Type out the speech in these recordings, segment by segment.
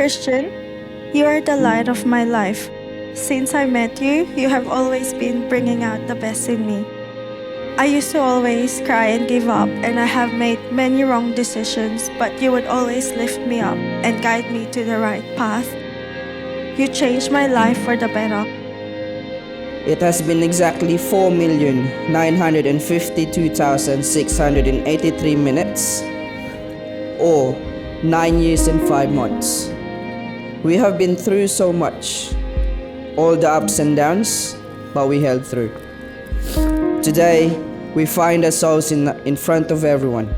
Christian, you are the light of my life. Since I met you, you have always been bringing out the best in me. I used to always cry and give up, and I have made many wrong decisions, but you would always lift me up and guide me to the right path. You changed my life for the better. It has been exactly 4,952,683 minutes, or 9 years and 5 months. We have been through so much, all the ups and downs, but we held through. Today, we find ourselves in front of everyone,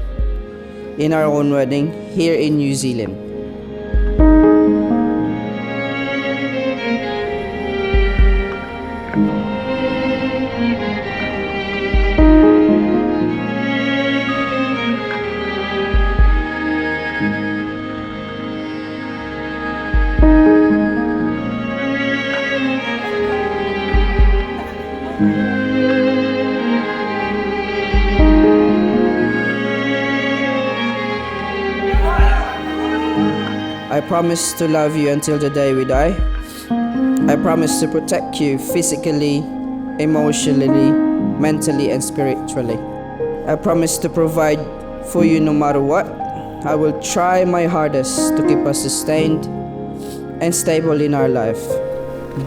in our own wedding here in New Zealand. I promise to love you until the day we die. I promise to protect you physically, emotionally, mentally, and spiritually. I promise to provide for you no matter what. I will try my hardest to keep us sustained and stable in our life.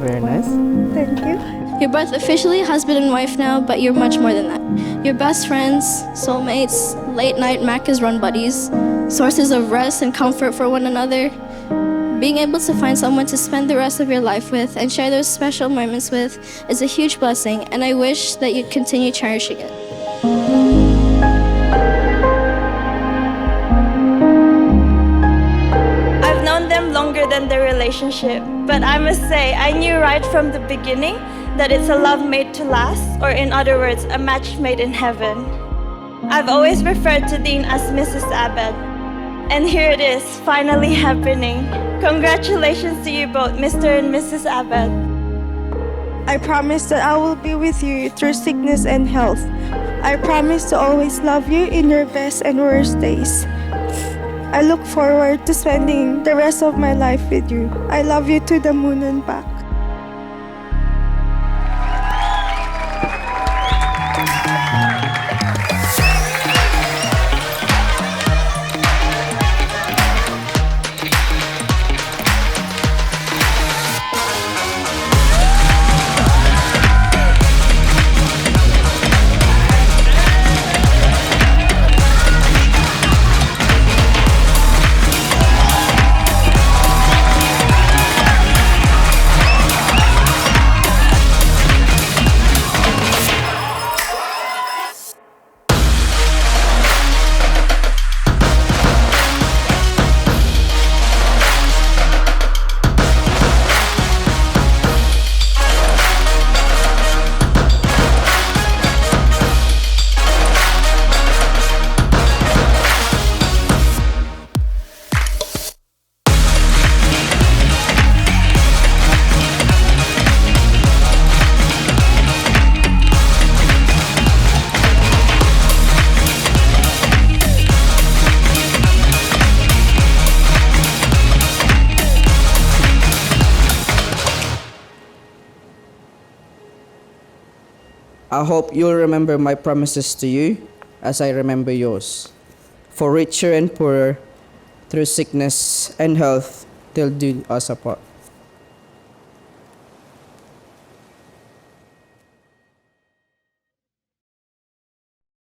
Very nice. Thank you. You're both officially husband and wife now, but you're much more than that. You're best friends, soulmates, late night Macca's run buddies, sources of rest and comfort for one another. Being able to find someone to spend the rest of your life with and share those special moments with is a huge blessing, and I wish that you'd continue cherishing it. I've known them longer than the relationship, but I must say I knew right from the beginning that it's a love made to last, or in other words, a match made in heaven. I've always referred to Dean as Mrs. Abed, and here it is, finally happening. Congratulations to you both, Mr. and Mrs. Abed. I promise that I will be with you through sickness and health. I promise to always love you in your best and worst days. I look forward to spending the rest of my life with you. I love you to the moon and back. I hope you'll remember my promises to you as I remember yours. For richer and poorer, through sickness and health, till do us apart.